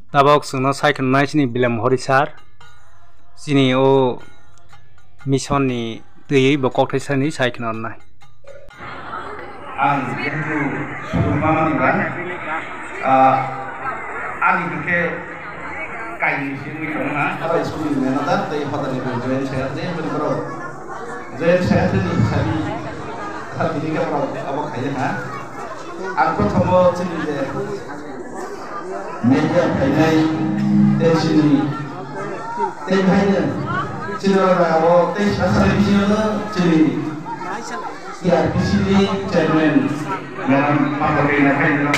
tabok sungno saikhnai chini bilam horisar chini o mission ni tui bo kokthai sani saikhnai nai ang jetu suma maniban ani ke kai sini kona apa school ni nata tei hotan ni join share de bro join share ni sabi khali ke bro abo khai ha ang prothomo chini de media khai tei sini tei khai ne chini ra abo tei sasari bisino chini CRPC ni chairman dalam pemerintahan hari ini,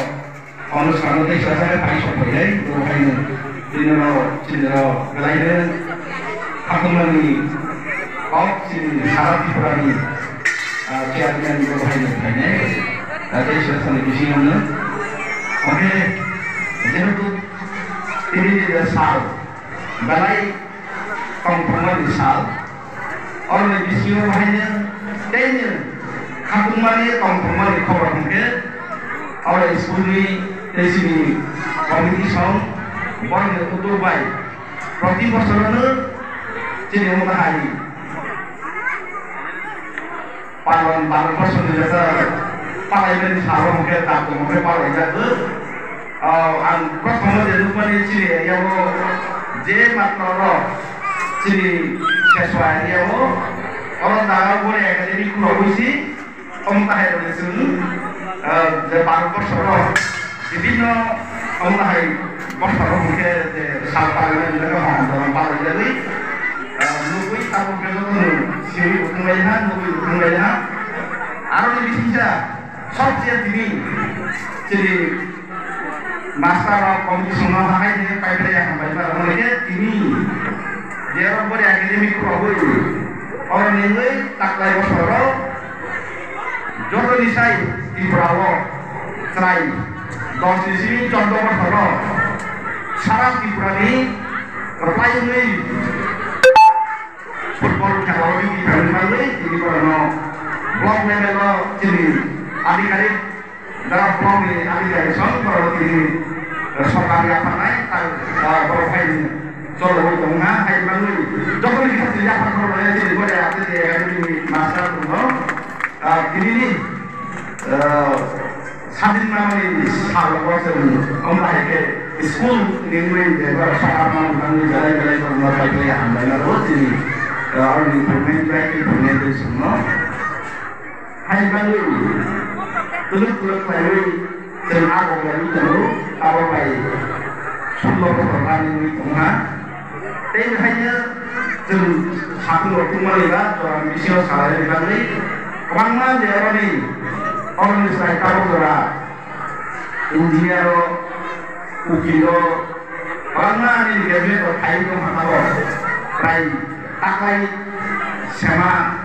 kalau sekarang itu saya pakai software itu hari ini, cendera belajar, aku mani, kau cendera harap diperani, chairman itu hari ini, ada saya di sini, oke, jadi itu ini dia sal, balai komponen sal, orang di sini hari ini, ini Kampungmani komponen khobor hongke awal school ni tesini community song born utur bai proti bosorno chini mo hari paron bosor ni jasa palai ben saro hongke ta ko hongke palai ja ang prothom je rupani chini yabo je matro chini seswa yabo orang dalam boleh akademi kulo buisi Omtahai Revolution, Baru Borsoro, Divino Omtahai Borsoro mungkin Saltaran juga orang dalam Baru jadi, Nubui Tabu Belono, Siri Utungaihan, Nubui Utungaihan, Arun di sini, Sortia Dini, jadi masalah komisioner Hai dengan Pak yang sampai pada mereka ini, dia orang boleh akademi kulo buisi, orang ini tak lagi Borsoro. Jodoh nisai di Bravo, serai, dan di sini contoh masalah, syarat di Brani, berpayung ni, football kalau di Brani, di Brano, blog level jadi adik-adik dalam blog ni adik-adik kalau di sekolah apa naik, berpayung, jodoh itu mah, hai malu, jodoh ni kita tidak pernah boleh jadi boleh ada di masalah tu. Kini ni sadin nama ni sahaja orang orang ke school ni mungkin juga sahaja orang jalan-jalan orang baik lagi anda nak roh ini orang implement baik implement itu semua. Hai baru tulis baru terang aku baru tahu apa baik semua orang ini tengah. Tapi hanya satu waktu melihat orang misal salah dibalik. Kamang dia orang ni, orang Israel tahu berat, India lo, Ukilo, orang ni dia tu Thai tu mana lo, Thai, tak lagi sama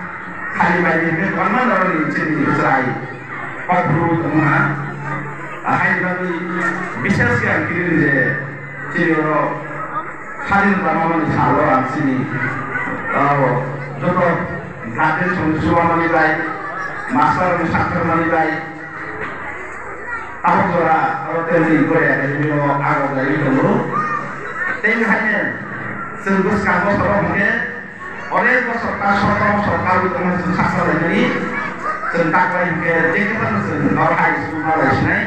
Thai bayi ni, orang orang ni jadi Israel, Papua tu mana, Thai bayi bisa sekian kiri je, jadi lo Thai lama ni sahaja orang sini, jodoh Gaden semua mani baik, masalah musafir mani baik. Tahu kalau tadi Korea dari Milo agak dari dulu. Tapi hanya sebut kamu seorang mungkin oleh sorta itu masih sasar ini tentang lagi ke jadi kan orang high school knowledge ni,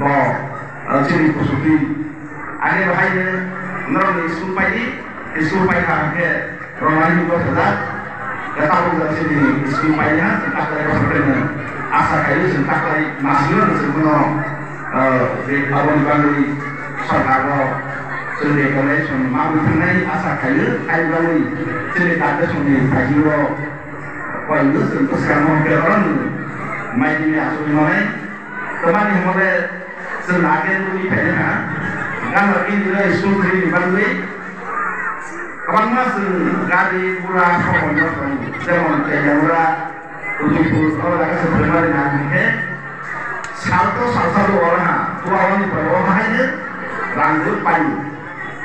bahwa jadi kusuti. Ada bahaya orang school pagi ke orang juga sedar. Tahu dari sini istimewa tentang dari pemerintah asal kayu tentang dari masih sebenarnya awal kali sarjana sendiri kolej mampu mengenai asal kayu kali sendiri ada sendiri kayu kayu terus kamu kerana main ini asal mana teman yang mulai senagen tu ini pernah kan lagi juga isu ini bandui Kamang mas gadi pura sokonyo semon tejamura untuk orang yang sebelumnya dengan mereka salto orang tua orang itu orang hanya rambut panjang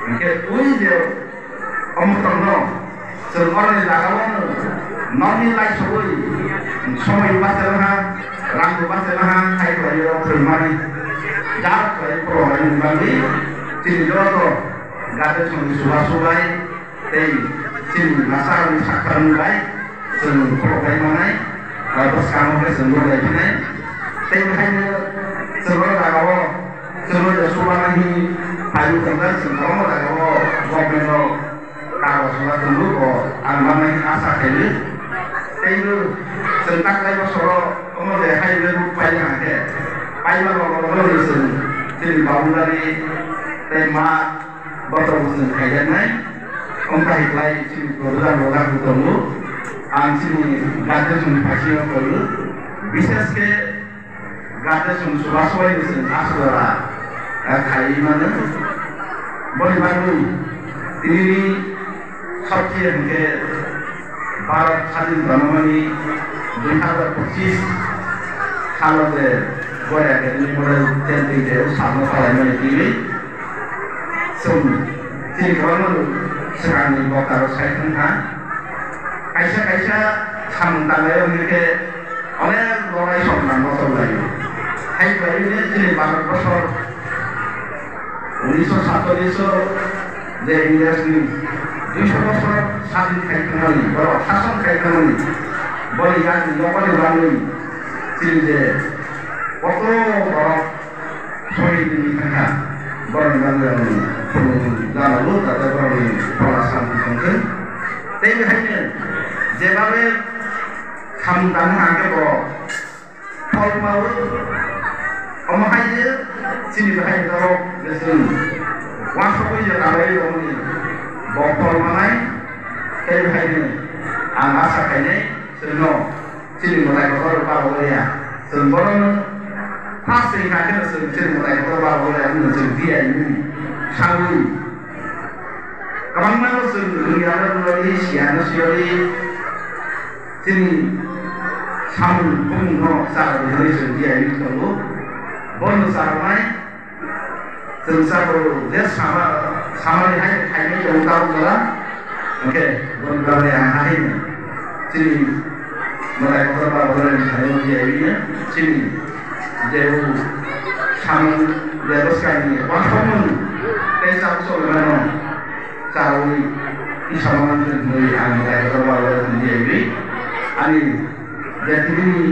mereka tuh dia omong seorang yang dakwah noni lagi semua ibadah rambut ibadah hai kalau orang bermari jarak kalau orang yang bagi sini jodoh gade sung subai tei sini masa ni sakar mulai sung program mana terus kamu ke sungguh lagi nih tei hanya sungguh lagawo sungguh subai ni hayu tengah sungguh lagawo gomeno kalau sudah dulu kok alam ini asa keli tei sentak lagi soro kamu deh hayu lupa yang ada hayu kalau sini bau dari tema botol sini kayak naik entah iklai sini program bertemu sini gade sini pasti perlu bisnis ke gade sini suasana sini asal kayak mana boleh bantu ini सबसे हमके भारत स्वाधीन बनने 2025 सालों से गोया के लिए मॉडल चलती है सामने वाले में टीवी सुन तीन करोड़ सेकांड बोकार साइकिल था कैसा सामने उनके अनेक लड़ाई संग्राम मौसम लगी है कहीं ने तीन भारत वर्ष 1947 जे इंडस्ट्री 200 বছর স্বাধীন খাইখানি বড় শাসন খাইখানি বলে জানি জবানি বাঙালি তিনি যে কত বড় শহীদ নিখানা বড় বাঙালি জানালো তাদের বড় শান্তি সংখ্যা তাই বেখাইনে যেভাবে খামদানো আগে বড় ফল মাও অমহাইয়ে চিনি বেখাই ধরো যেসন ওয়াসবই যে কাবাই Romney botol mana kayak begini asa kayaknya seno sini mulai kotor bawa ya sembarang pasti kakek sini mulai kotor bawa ya ini dia ini sawi kapan mana sini dunia lagi siapa siapa sini sawi pun no sawi dari sini dia ini tunggu bonus sawi sensor dia sama hai jauh tahu lah, oke, bukan yang lain, sini mulai beberapa bulan saya dia ini, sini jauh sama jauh sekali, walaupun desa usul mana, sawi di sama mulai mulai beberapa bulan dia ini, ani jadi ini